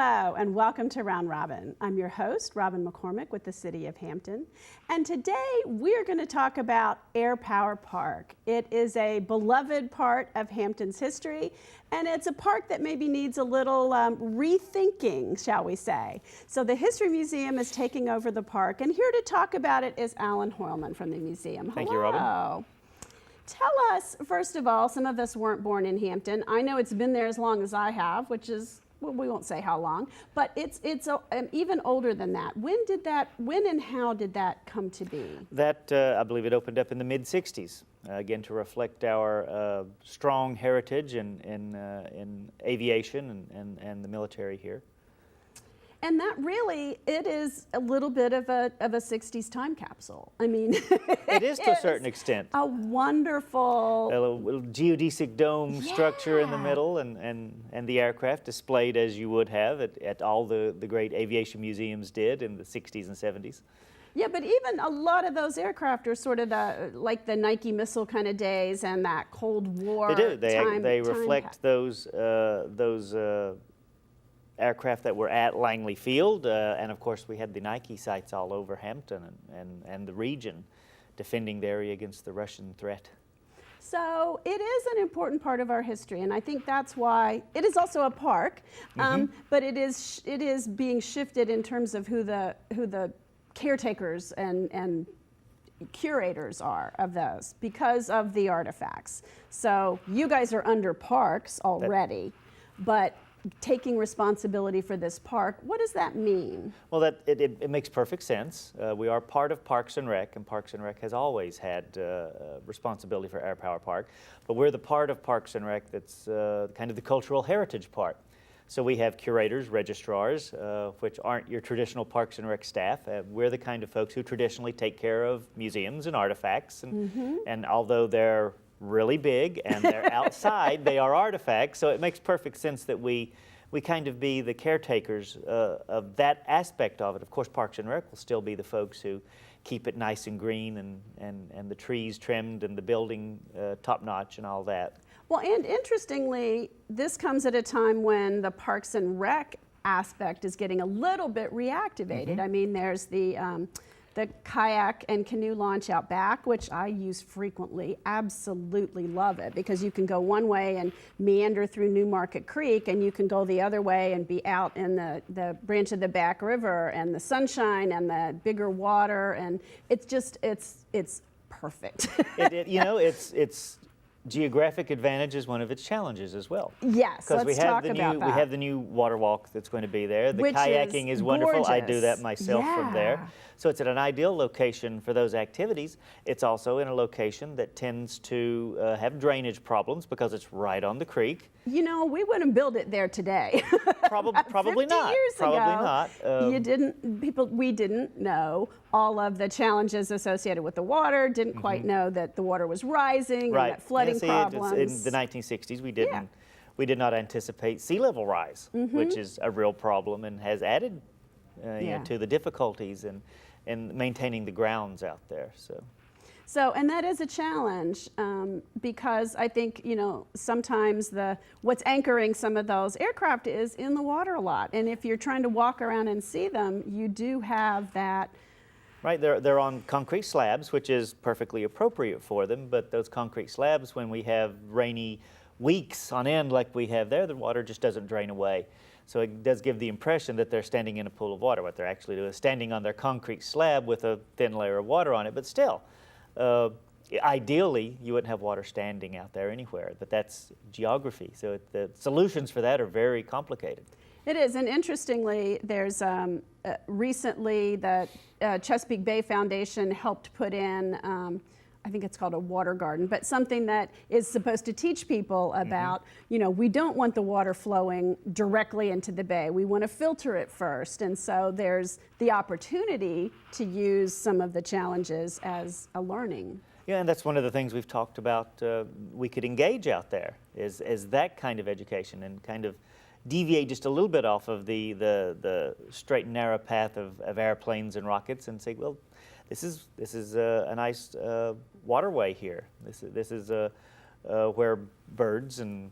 Hello and welcome to Round Robin. I'm your host, Robin McCormick with the City of Hampton. And today we're going to talk about Air Power Park. It is a beloved part of Hampton's history, and it's a park that maybe needs a little rethinking, shall we say. So the History Museum is taking over the park, and here to talk about it is Allen Hoilman from the museum. Hello. Thank you, Robin. Tell us, first of all, some of us weren't born in Hampton. I know it's been there as long as I have, which is, well, we won't say how long, but it's even older than that. When and how did that come to be? That, I believe it opened up in the mid-60s, again to reflect our strong heritage in aviation and the military here. And that really, it is a little bit of a 60s time capsule. I mean, it is to a certain extent. A wonderful... A little geodesic dome structure in the middle and the aircraft displayed as you would have at all the great aviation museums did in the 60s and 70s. Yeah, but even a lot of those aircraft are sort of like the Nike missile kind of days and that Cold War. They do. They reflect those aircraft that were at Langley Field, and of course we had the Nike sites all over Hampton and the region, defending the area against the Russian threat. So it is an important part of our history, and I think that's why it is also a park, but it is being shifted in terms of who the caretakers and curators are of those because of the artifacts. So you guys are under parks already, but taking responsibility for this park, what does that mean? Well, it makes perfect sense. We are part of Parks and Rec, and Parks and Rec has always had responsibility for Air Power Park, but we're the part of Parks and Rec that's kind of the cultural heritage part. So we have curators, registrars, which aren't your traditional Parks and Rec staff. We're the kind of folks who traditionally take care of museums and artifacts, and although they're really big and they're outside, they are artifacts, so it makes perfect sense that we kind of be the caretakers of that aspect of it. Of course, Parks and Rec will still be the folks who keep it nice and green and the trees trimmed and the building top-notch and all that. Well, and interestingly, this comes at a time when the Parks and Rec aspect is getting a little bit reactivated. I mean, there's the kayak and canoe launch out back, which I use frequently. Absolutely love it because you can go one way and meander through Newmarket Creek, and you can go the other way and be out in the branch of the back river and the sunshine and the bigger water, and it's just it's perfect. It's geographic advantage is one of its challenges as well. Yes, let's talk about that. We have the new water walk that's going to be there. The kayaking is wonderful. I do that myself from there. So it's at an ideal location for those activities. It's also in a location that tends to have drainage problems because it's right on the creek. You know, we wouldn't build it there today. Probably not. Years probably ago, not. We didn't know all of the challenges associated with the water. Didn't quite know that the water was rising and that flooding problems. In the 1960s, we did not anticipate sea level rise, which is a real problem and has added to the difficulties in maintaining the grounds out there. So, and that is a challenge because I think, sometimes what's anchoring some of those aircraft is in the water a lot. And if you're trying to walk around and see them, you do have that. Right, they're on concrete slabs, which is perfectly appropriate for them, but those concrete slabs, when we have rainy weeks on end like we have there, the water just doesn't drain away. So it does give the impression that they're standing in a pool of water. What they're actually doing is standing on their concrete slab with a thin layer of water on it, but still, ideally, you wouldn't have water standing out there anywhere, but that's geography. So the solutions for that are very complicated. It is, and interestingly, there's recently the Chesapeake Bay Foundation helped put in, I think it's called a water garden, but something that is supposed to teach people about, we don't want the water flowing directly into the bay. We want to filter it first. And so there's the opportunity to use some of the challenges as a learning. Yeah, and that's one of the things we've talked about we could engage out there is that kind of education and kind of deviate just a little bit off of the straight and narrow path of airplanes and rockets and say, well, this is a nice waterway here. This is where birds and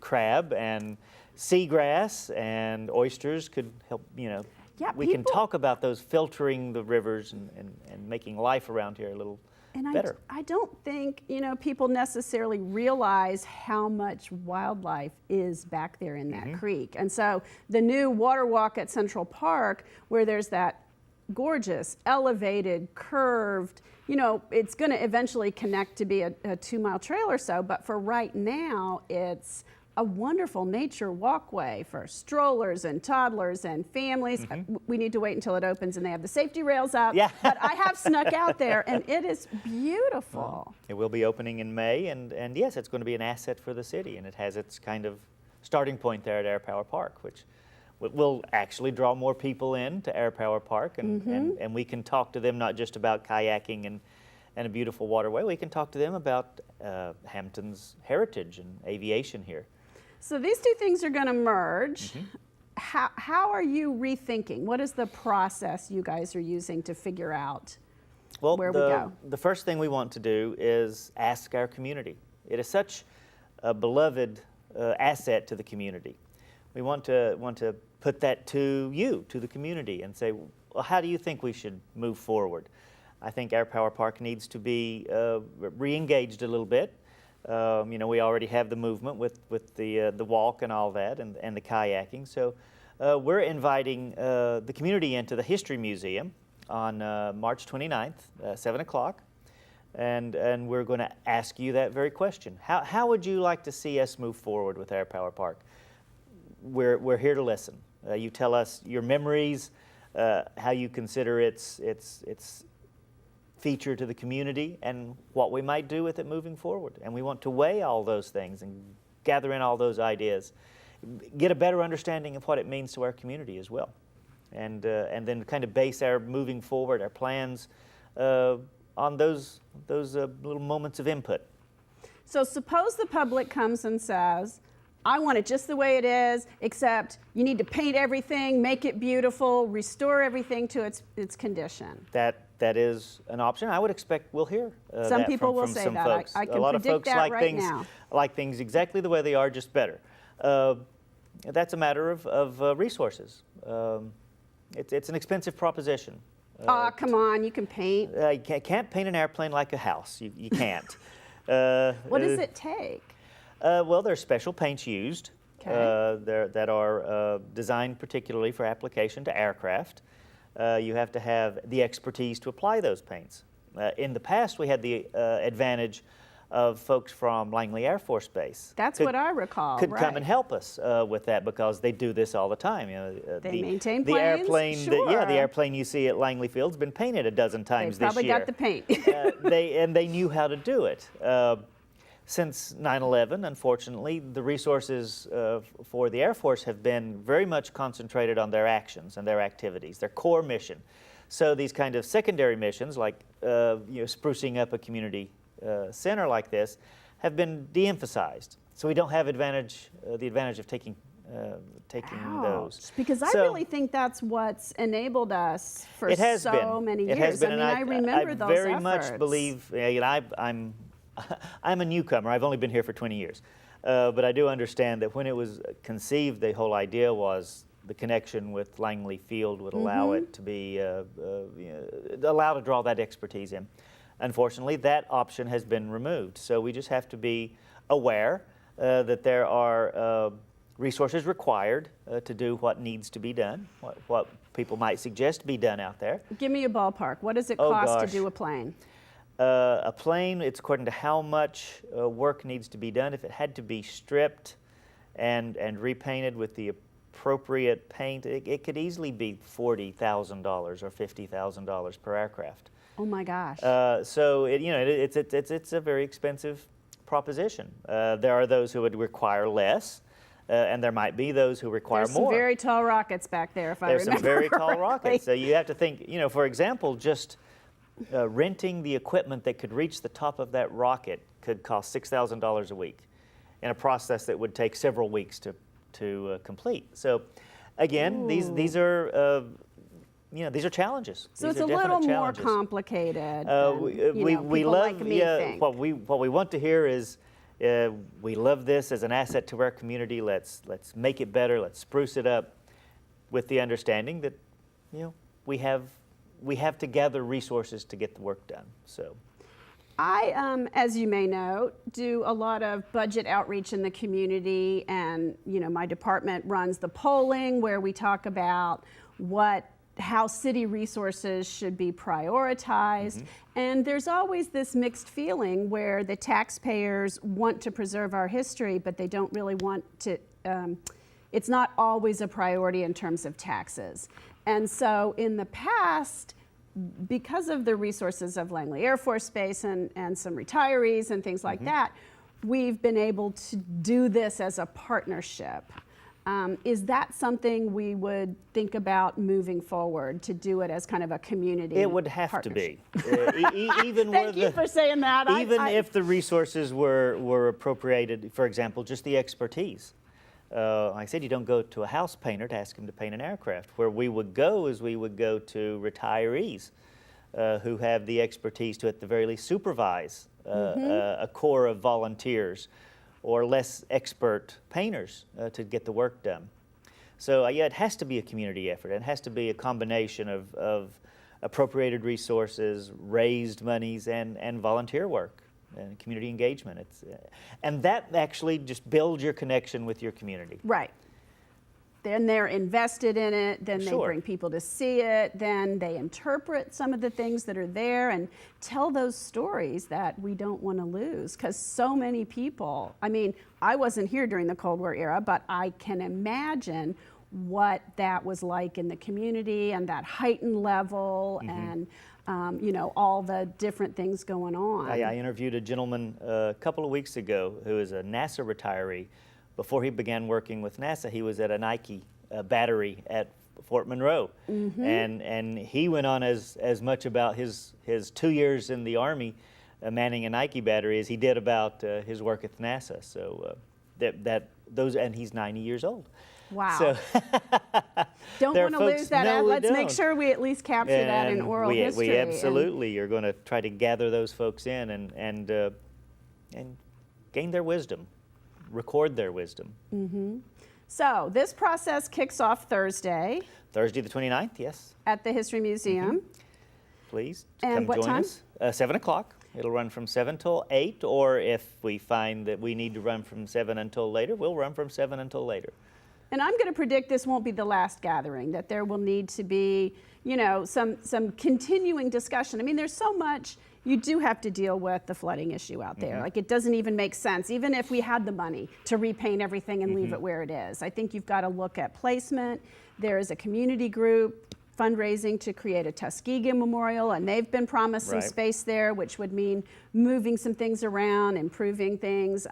crab and seagrass and oysters could help, Yeah, we can people- talk about those filtering the rivers and making life around here a little better. I don't think, people necessarily realize how much wildlife is back there in that creek. And so the new water walk at Central Park, where there's that gorgeous, elevated, curved, it's going to eventually connect to be a 2-mile trail or so, but for right now, it's a wonderful nature walkway for strollers and toddlers and families. We need to wait until it opens and they have the safety rails up. Yeah. But I have snuck out there and it is beautiful. It will be opening in May, and yes, it's going to be an asset for the city, and it has its kind of starting point there at Air Power Park, which will actually draw more people in to Air Power Park, and we can talk to them not just about kayaking and a beautiful waterway. We can talk to them about Hampton's heritage and aviation here. So these two things are going to merge. How are you rethinking? What is the process you guys are using to figure out where we go? The first thing we want to do is ask our community. It is such a beloved asset to the community. We want to put that to you, to the community, and say, well, how do you think we should move forward? I think Air Power Park needs to be re-engaged a little bit. We already have the movement with the walk and all that, and the kayaking. So we're inviting the community into the History Museum on March 29th, 7 o'clock. And we're going to ask you that very question. How would you like to see us move forward with Air Power Park? We're here to listen. You tell us your memories, how you consider its feature to the community, and what we might do with it moving forward. And we want to weigh all those things and gather in all those ideas, get a better understanding of what it means to our community as well, and then kind of base our moving forward, our plans on those little moments of input. So suppose the public comes and says, I want it just the way it is, except you need to paint everything, make it beautiful, restore everything to its condition. That is an option. I would expect we'll hear Some that people will from say some that. folks. I can a lot of predict folks that like right now. like things exactly the way they are, just better. That's a matter of resources. It's an expensive proposition. Come on, you can paint. You can't paint an airplane like a house. You can't. What does it take? Well, there's special paints used that are designed particularly for application to aircraft. You have to have the expertise to apply those paints. In the past, we had the advantage of folks from Langley Air Force Base. That's what I recall. Could come and help us with that, because they do this all the time. They maintain the planes? airplane, Sure. the airplane you see at Langley Field's been painted a dozen times They this probably year. got the paint. They knew how to do it. Since 9/11, unfortunately, the resources for the Air Force have been very much concentrated on their actions and their activities, their core mission. So these kind of secondary missions, like sprucing up a community center like this, have been de-emphasized. So we don't have the advantage of taking those. Because I really think that's what's enabled us for so many years. It has been, I mean, I remember those efforts. I very much believe, I'm a newcomer. I've only been here for 20 years. But I do understand that when it was conceived, the whole idea was the connection with Langley Field would allow it to be, allow to draw that expertise in. Unfortunately, that option has been removed. So we just have to be aware that there are resources required to do what needs to be done, what people might suggest be done out there. Give me a ballpark. What does it cost to do a plane? A plane, it's according to how much work needs to be done. If it had to be stripped and repainted with the appropriate paint, it could easily be $40,000 or $50,000 per aircraft. Oh my gosh! So it's a very expensive proposition. There are those who would require less, and there might be those who require There's more. Some very tall rockets back there, if I remember. There's some very tall correctly. rockets. So you have to think. For example, just renting the equipment that could reach the top of that rocket could cost $6,000 a week, in a process that would take several weeks to complete. So, again, these are. These are challenges. So these it's are a little more challenges. complicated. We people love like me think. what we want to hear is We love this as an asset to our community. Let's make it better. Let's spruce it up, with the understanding that, you know, we have to gather resources to get the work done. So. I, as you may know, do a lot of budget outreach in the community, and you know, my department runs the polling where we talk about how city resources should be prioritized. And there's always this mixed feeling where the taxpayers want to preserve our history, but they don't really want to, it's not always a priority in terms of taxes. And so in the past, because of the resources of Langley Air Force Base and some retirees and things like that, we've been able to do this as a partnership. Is that something we would think about moving forward, to do it as kind of a community? It would have to be. Even Thank you for saying that. Even if the resources were appropriated, for example, just the expertise. Like I said, you don't go to a house painter to ask him to paint an aircraft. Where we would go is we would go to retirees who have the expertise to, at the very least, supervise a corps of volunteers or less expert painters to get the work done. So yeah, it has to be a community effort. It has to be a combination of appropriated resources, raised monies, and volunteer work and community engagement. And that actually just builds your connection with your community. Right. Then they're invested in it, then they Sure. bring people to see it, then they interpret some of the things that are there and tell those stories that we don't want to lose. Because so many people, I mean, I wasn't here during the Cold War era, but I can imagine what that was like in the community, and that heightened level, and you know, all the different things going on. I interviewed a gentleman a couple of weeks ago who is a NASA retiree. Before he began working with NASA, he was at a Nike battery at Fort Monroe, and he went on as much about his 2 years in the Army manning a Nike battery as he did about his work at NASA. So and he's 90 years old. Wow. So don't there are want to folks- lose that. no, we Let's make don't. sure we at least capture that in And oral history. We absolutely are going to try to gather those folks in and gain their wisdom, record their wisdom. So this process kicks off Thursday Thursday the 29th, yes. at the History Museum. Please And come what join time? us. 7 o'clock. It'll run from 7 till 8, or if we find that we need to run from 7 until later, we'll run from 7 until later. And I'm going to predict this won't be the last gathering, that there will need to be, you know, some continuing discussion. I mean, there's so much. You do have to deal with the flooding issue out there. Like, it doesn't even make sense, even if we had the money to repaint everything and leave it where it is. I think you've got to look at placement. There is a community group fundraising to create a Tuskegee Memorial, and they've been promised some Right. space there, which would mean moving some things around, improving things.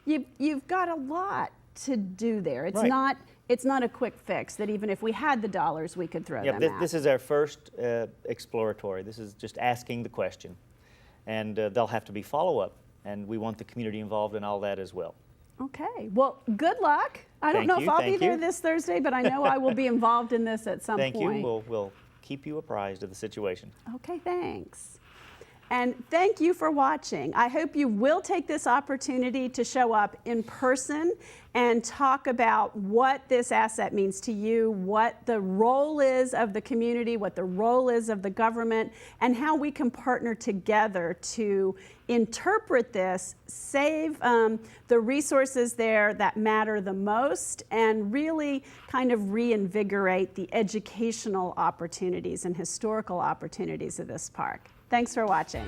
You've got a lot to do there. It's Right. it's not a quick fix that even if we had the dollars, we could throw Yeah, them at. this is our first exploratory. This is just asking the question. And there'll have to be follow-up, and we want the community involved in all that as well. Okay. Well, good luck. I don't Thank know you, if I'll be thank there you. this Thursday, but I know I will be involved in this at some Thank point. you. We'll keep you apprised of the situation. Okay, thanks. And thank you for watching. I hope you will take this opportunity to show up in person and talk about what this asset means to you, what the role is of the community, what the role is of the government, and how we can partner together to interpret this, save the resources there that matter the most, and really kind of reinvigorate the educational opportunities and historical opportunities of this park. Thanks for watching.